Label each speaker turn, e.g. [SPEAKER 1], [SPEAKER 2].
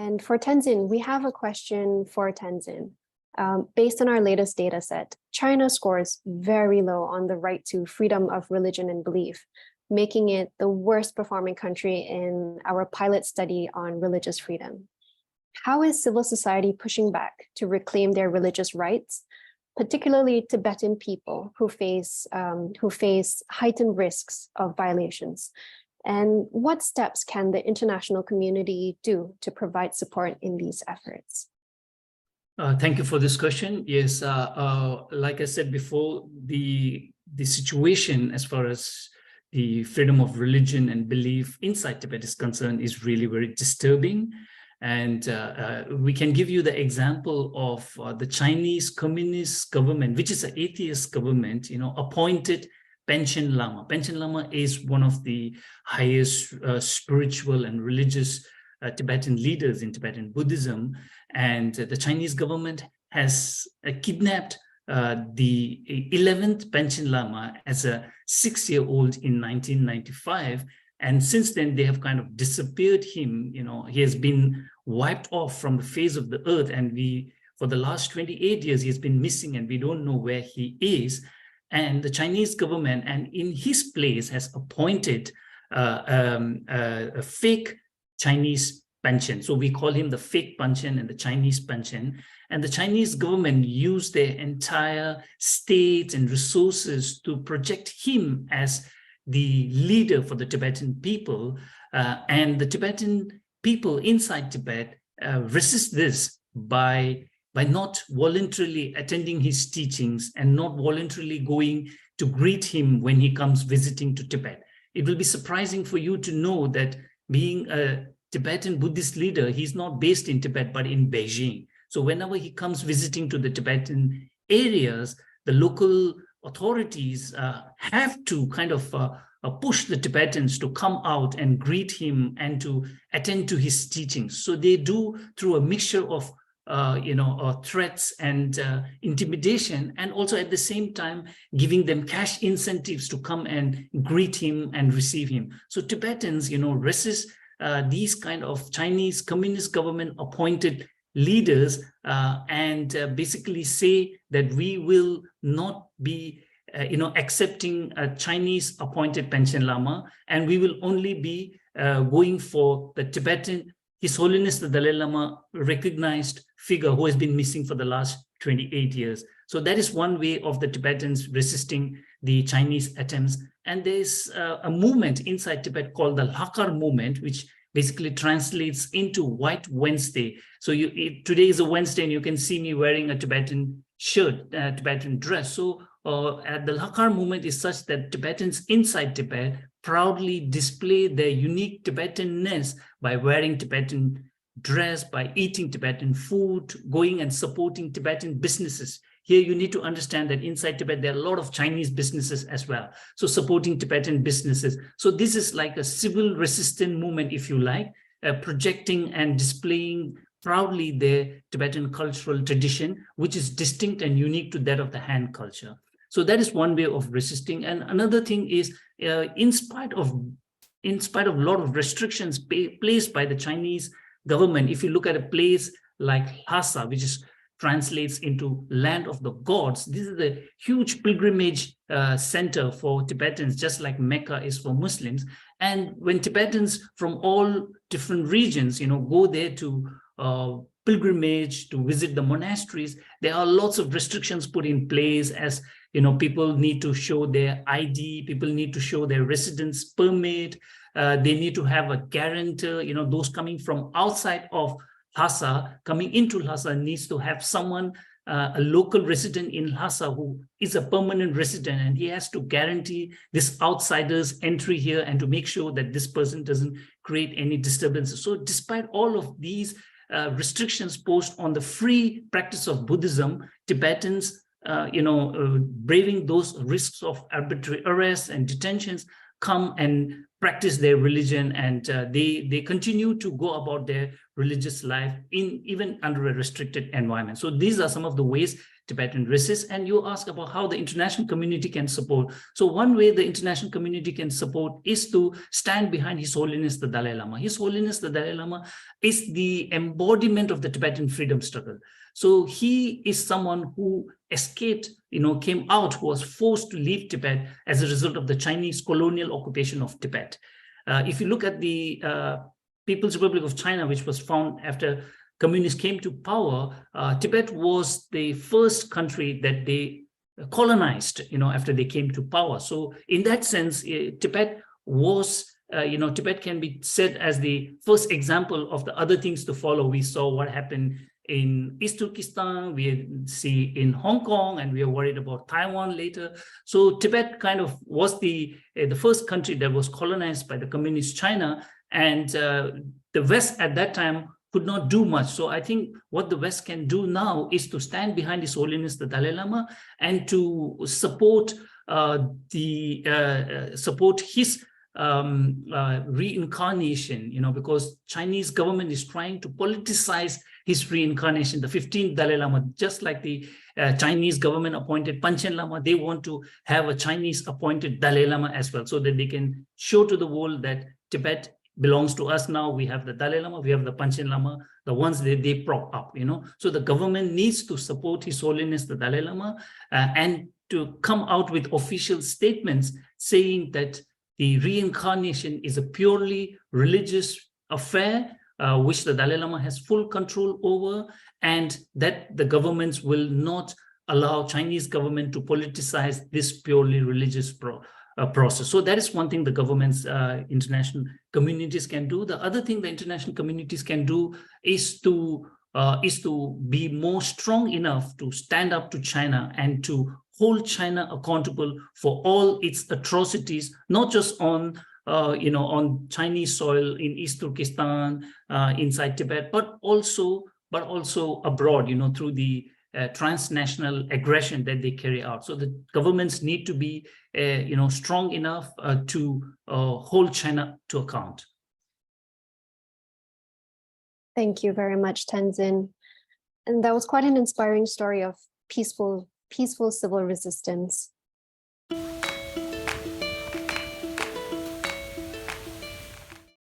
[SPEAKER 1] And for Tenzin, we have a question for Tenzin. Based on our latest data set, China scores very low on the right to freedom of religion and belief, making it the worst performing country in our pilot study on religious freedom. How is civil society pushing back to reclaim their religious rights, particularly Tibetan people who face heightened risks of violations? And what steps can the international community do to provide support in these efforts?
[SPEAKER 2] Thank you for this question. Yes, like I said before, the situation as far as the freedom of religion and belief inside Tibet is concerned is really very disturbing. And we can give you the example of the Chinese Communist government, which is an atheist government, appointed Panchen Lama. Panchen Lama is one of the highest spiritual and religious Tibetan leaders in Tibetan Buddhism. And the Chinese government has kidnapped the 11th Panchen Lama as a 6-year-old in 1995. And since then, they have kind of disappeared him. He has been wiped off from the face of the earth. And for the last 28 years, he's been missing and we don't know where he is. And the Chinese government, and in his place, has appointed a fake Chinese Panchen. So we call him the fake Panchen and the Chinese Panchen. And the Chinese government used their entire state and resources to project him as the leader for the Tibetan people. And the Tibetan people inside Tibet resist this by not voluntarily attending his teachings and not voluntarily going to greet him when he comes visiting to Tibet. It will be surprising for you to know that being a Tibetan Buddhist leader, he's not based in Tibet, but in Beijing. So whenever he comes visiting to the Tibetan areas, the local authorities have to kind of push the Tibetans to come out and greet him and to attend to his teachings. So they do through a mixture of threats and intimidation, and also at the same time giving them cash incentives to come and greet him and receive him. So Tibetans, resist these kind of Chinese Communist government appointed leaders and basically say that we will not be accepting a Chinese appointed Panchen Lama, and we will only be going for the Tibetan, His Holiness the Dalai Lama recognized figure who has been missing for the last 28 years. So that is one way of the Tibetans resisting the Chinese attempts. And there's a movement inside Tibet called the Lakar movement, which basically translates into White Wednesday. So today is a Wednesday and you can see me wearing a Tibetan shirt, Tibetan dress. So the Lakar movement is such that Tibetans inside Tibet proudly display their unique Tibetanness by wearing Tibetan dress, by eating Tibetan food, going and supporting Tibetan businesses. Here you need to understand that inside Tibet, there are a lot of Chinese businesses as well. So supporting Tibetan businesses. So this is like a civil resistance movement, if you like, projecting and displaying proudly their Tibetan cultural tradition, which is distinct and unique to that of the Han culture. So that is one way of resisting. And another thing is, in spite of a lot of restrictions placed by the Chinese government, if you look at a place like Lhasa, which translates into land of the gods, this is a huge pilgrimage center for Tibetans, just like Mecca is for Muslims. And when Tibetans from all different regions, go there to pilgrimage, to visit the monasteries, there are lots of restrictions put in place, as people need to show their ID, people need to show their residence permit, they need to have a guarantor, those coming from outside of Lhasa, coming into Lhasa needs to have someone, a local resident in Lhasa who is a permanent resident, and he has to guarantee this outsider's entry here and to make sure that this person doesn't create any disturbances. So despite all of these restrictions posed on the free practice of Buddhism, Tibetans, braving those risks of arbitrary arrests and detentions, come and practice their religion, and they continue to go about their religious life even under a restricted environment. So these are some of the ways Tibetan resist. And you ask about how the international community can support. So one way the international community can support is to stand behind His Holiness the Dalai Lama. His Holiness the Dalai Lama is the embodiment of the Tibetan freedom struggle. So he is someone who escaped, came out, who was forced to leave Tibet as a result of the Chinese colonial occupation of Tibet. If you look at the People's Republic of China, which was found after communists came to power, Tibet was the first country that they colonized, after they came to power. So in that sense, Tibet was, Tibet can be said as the first example of the other things to follow. We saw what happened in East Turkestan, we see in Hong Kong, and we are worried about Taiwan later. So Tibet kind of was the first country that was colonized by the communist China, and the West at that time could not do much. So I think what the West can do now is to stand behind His Holiness the Dalai Lama and to support support his reincarnation, because Chinese government is trying to politicize his reincarnation, the 15th Dalai Lama, just like the Chinese government appointed Panchen Lama. They want to have a Chinese appointed Dalai Lama as well, so that they can show to the world that Tibet belongs to us now. We have the Dalai Lama, we have the Panchen Lama, the ones that they prop up, So the government needs to support His Holiness the Dalai Lama and to come out with official statements saying that the reincarnation is a purely religious affair, which the Dalai Lama has full control over, and that the governments will not allow Chinese government to politicize this purely religious process. So that is one thing the governments, international communities can do. The other thing the international communities can do is to be more strong enough to stand up to China and to hold China accountable for all its atrocities, not just on on Chinese soil in East Turkestan, inside Tibet, but also abroad, through the transnational aggression that they carry out. So the governments need to be, strong enough to hold China to account.
[SPEAKER 1] Thank you very much, Tenzin. And that was quite an inspiring story of peaceful civil resistance.